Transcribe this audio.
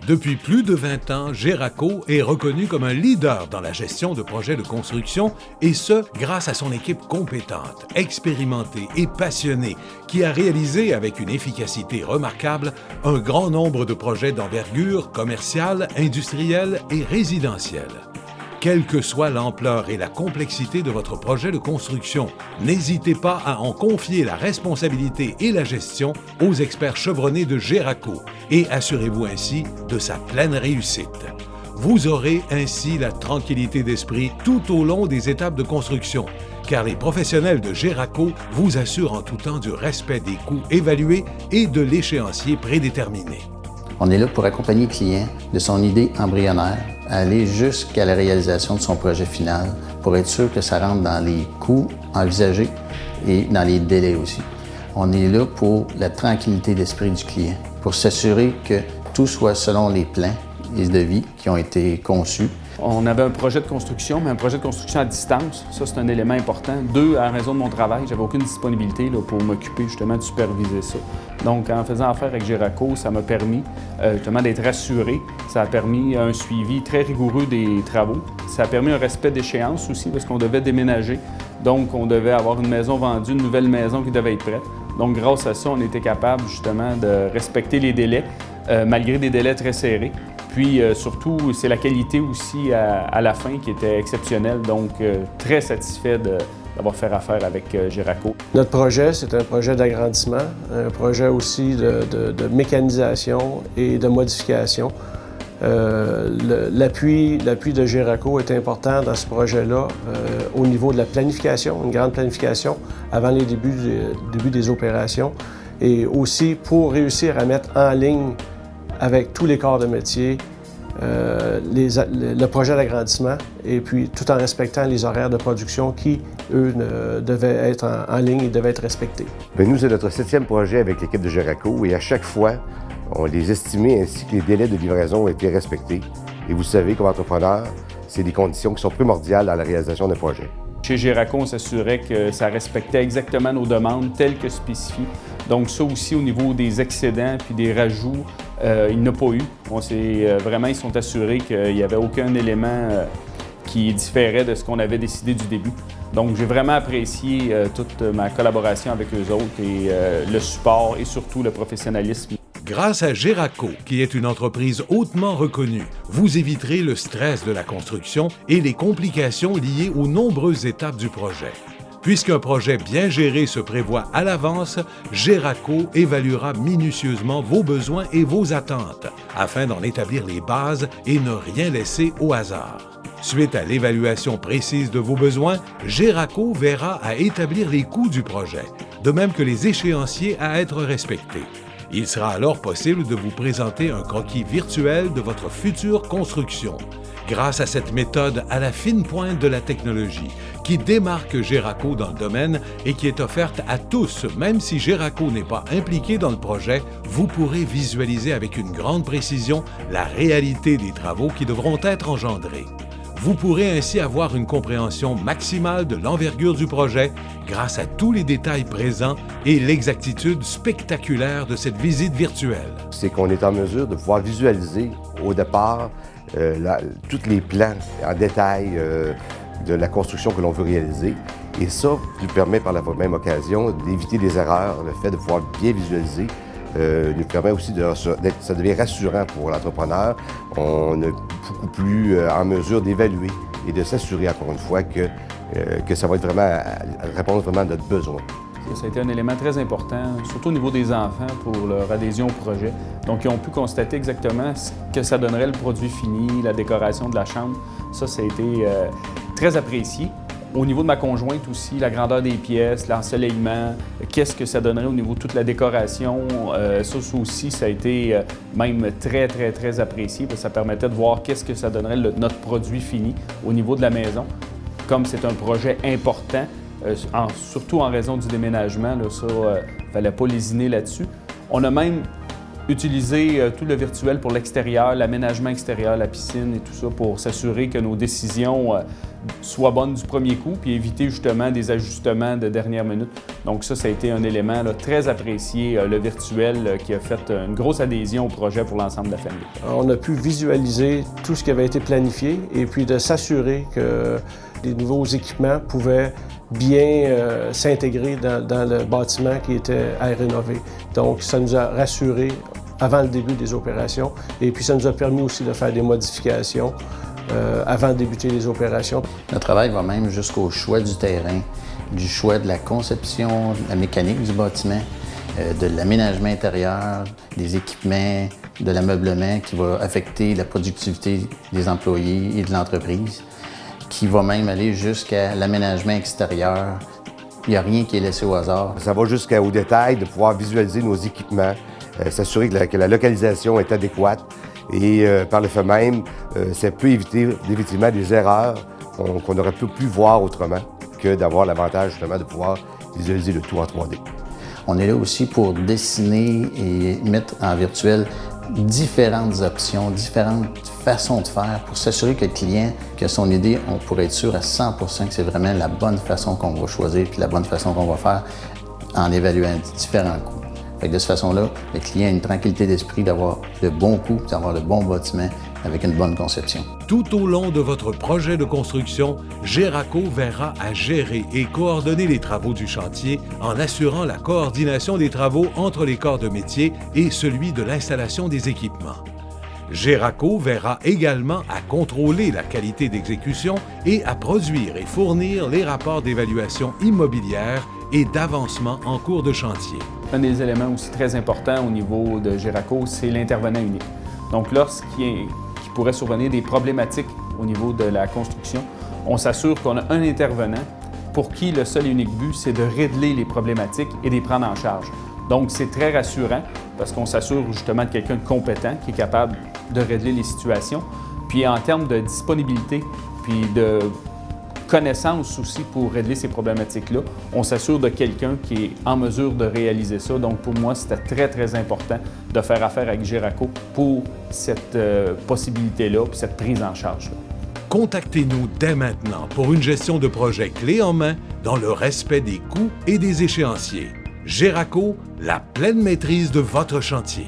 Depuis plus de 20 ans, Geraco est reconnu comme un leader dans la gestion de projets de construction, et ce, grâce à son équipe compétente, expérimentée et passionnée, qui a réalisé avec une efficacité remarquable un grand nombre de projets d'envergure commerciale, industrielle et résidentielle. Quelle que soit l'ampleur et la complexité de votre projet de construction, n'hésitez pas à en confier la responsabilité et la gestion aux experts chevronnés de Geraco et assurez-vous ainsi de sa pleine réussite. Vous aurez ainsi la tranquillité d'esprit tout au long des étapes de construction, car les professionnels de Geraco vous assurent en tout temps du respect des coûts évalués et de l'échéancier prédéterminé. On est là pour accompagner le client de son idée embryonnaire à aller jusqu'à la réalisation de son projet final pour être sûr que ça rentre dans les coûts envisagés et dans les délais aussi. On est là pour la tranquillité d'esprit du client, pour s'assurer que tout soit selon les plans et devis qui ont été conçus. On avait un projet de construction, mais un projet de construction à distance. Ça, c'est un élément important. 2, à raison de mon travail, j'avais aucune disponibilité là, pour m'occuper justement de superviser ça. Donc, en faisant affaire avec Geraco, ça m'a permis justement d'être rassuré. Ça a permis un suivi très rigoureux des travaux. Ça a permis un respect d'échéance aussi, parce qu'on devait déménager. Donc, on devait avoir une maison vendue, une nouvelle maison qui devait être prête. Donc, grâce à ça, on était capable justement de respecter les délais, malgré des délais très serrés. Puis surtout, c'est la qualité aussi à la fin qui était exceptionnelle. Donc, très satisfait d'avoir fait affaire avec Geraco. Notre projet, c'est un projet d'agrandissement, un projet aussi de mécanisation et de modification. L'appui de Geraco est important dans ce projet-là au niveau de la planification, une grande planification avant les débuts des opérations, et aussi pour réussir à mettre en ligne avec tous les corps de métier, le projet d'agrandissement, et puis tout en respectant les horaires de production qui, eux, devaient être en ligne et devaient être respectés. Bien, nous, c'est notre 7e projet avec l'équipe de Geraco, et à chaque fois, on les estimait ainsi que les délais de livraison ont été respectés. Et vous savez, comme entrepreneur, c'est des conditions qui sont primordiales dans la réalisation d'un projet. Chez Geraco, on s'assurait que ça respectait exactement nos demandes telles que spécifiées. Donc ça aussi, au niveau des excédents puis des rajouts, il n'y en a pas eu. Vraiment, ils sont assurés qu'il n'y avait aucun élément qui différait de ce qu'on avait décidé du début. Donc j'ai vraiment apprécié toute ma collaboration avec eux autres et le support et surtout le professionnalisme. Grâce à Geraco, qui est une entreprise hautement reconnue, vous éviterez le stress de la construction et les complications liées aux nombreuses étapes du projet. Puisqu'un projet bien géré se prévoit à l'avance, Geraco évaluera minutieusement vos besoins et vos attentes afin d'en établir les bases et ne rien laisser au hasard. Suite à l'évaluation précise de vos besoins, Geraco verra à établir les coûts du projet, de même que les échéanciers à être respectés. Il sera alors possible de vous présenter un croquis virtuel de votre future construction. Grâce à cette méthode à la fine pointe de la technologie, qui démarque Geraco dans le domaine et qui est offerte à tous, même si Geraco n'est pas impliqué dans le projet, vous pourrez visualiser avec une grande précision la réalité des travaux qui devront être engendrés. Vous pourrez ainsi avoir une compréhension maximale de l'envergure du projet grâce à tous les détails présents et l'exactitude spectaculaire de cette visite virtuelle. C'est qu'on est en mesure de pouvoir visualiser au départ tous les plans en détail de la construction que l'on veut réaliser. Et ça nous permet par la même occasion d'éviter des erreurs, le fait de pouvoir bien visualiser. Nous permet aussi ça devient rassurant pour l'entrepreneur. On est beaucoup plus en mesure d'évaluer et de s'assurer encore une fois que ça va être répondre vraiment à notre besoin. Ça a été un élément très important, surtout au niveau des enfants, pour leur adhésion au projet. Donc, ils ont pu constater exactement ce que ça donnerait le produit fini, la décoration de la chambre. Ça a été très apprécié. Au niveau de ma conjointe aussi, la grandeur des pièces, l'ensoleillement, qu'est-ce que ça donnerait au niveau de toute la décoration, ça aussi, ça a été même très, très, très apprécié parce que ça permettait de voir qu'est-ce que ça donnerait notre produit fini au niveau de la maison. Comme c'est un projet important, surtout en raison du déménagement, là, ça, il ne fallait pas lésiner là-dessus. On a même utilisé tout le virtuel pour l'extérieur, l'aménagement extérieur, la piscine et tout ça pour s'assurer que nos décisions soit bonne du premier coup, puis éviter justement des ajustements de dernière minute. Donc ça a été un élément là, très apprécié, le virtuel, qui a fait une grosse adhésion au projet pour l'ensemble de la famille. On a pu visualiser tout ce qui avait été planifié et puis de s'assurer que les nouveaux équipements pouvaient bien s'intégrer dans le bâtiment qui était à rénover. Donc ça nous a rassurés avant le début des opérations et puis ça nous a permis aussi de faire des modifications avant de débuter les opérations. Notre travail va même jusqu'au choix du terrain, du choix de la conception, de la mécanique du bâtiment, de l'aménagement intérieur, des équipements, de l'ameublement qui va affecter la productivité des employés et de l'entreprise, qui va même aller jusqu'à l'aménagement extérieur. Il n'y a rien qui est laissé au hasard. Ça va jusqu'au détail de pouvoir visualiser nos équipements, s'assurer que la localisation est adéquate et par le fait même, ça peut éviter définitivement des erreurs qu'on aurait pu voir autrement que d'avoir l'avantage justement de pouvoir visualiser le tout en 3D. On est là aussi pour dessiner et mettre en virtuel différentes options, différentes façons de faire pour s'assurer que le client, que son idée, on pourrait être sûr à 100% que c'est vraiment la bonne façon qu'on va choisir puis la bonne façon qu'on va faire en évaluant différents coûts. Fait que de cette façon-là, le client a une tranquillité d'esprit d'avoir le bon coût, d'avoir le bon bâtiment avec une bonne conception. Tout au long de votre projet de construction, Geraco veillera à gérer et coordonner les travaux du chantier en assurant la coordination des travaux entre les corps de métier et celui de l'installation des équipements. Geraco veillera également à contrôler la qualité d'exécution et à produire et fournir les rapports d'évaluation immobilière et d'avancement en cours de chantier. Un des éléments aussi très importants au niveau de Geraco, c'est l'intervenant unique. Donc lorsqu'il pourrait survenir des problématiques au niveau de la construction, on s'assure qu'on a un intervenant pour qui le seul et unique but, c'est de régler les problématiques et de les prendre en charge. Donc c'est très rassurant parce qu'on s'assure justement de quelqu'un de compétent qui est capable de régler les situations. Puis en termes de disponibilité, puis de connaissance aussi pour régler ces problématiques-là, on s'assure de quelqu'un qui est en mesure de réaliser ça. Donc pour moi, c'était très, très important de faire affaire avec Geraco pour cette possibilité-là, puis cette prise en charge-là. Contactez-nous dès maintenant pour une gestion de projet clé en main dans le respect des coûts et des échéanciers. Geraco, la pleine maîtrise de votre chantier.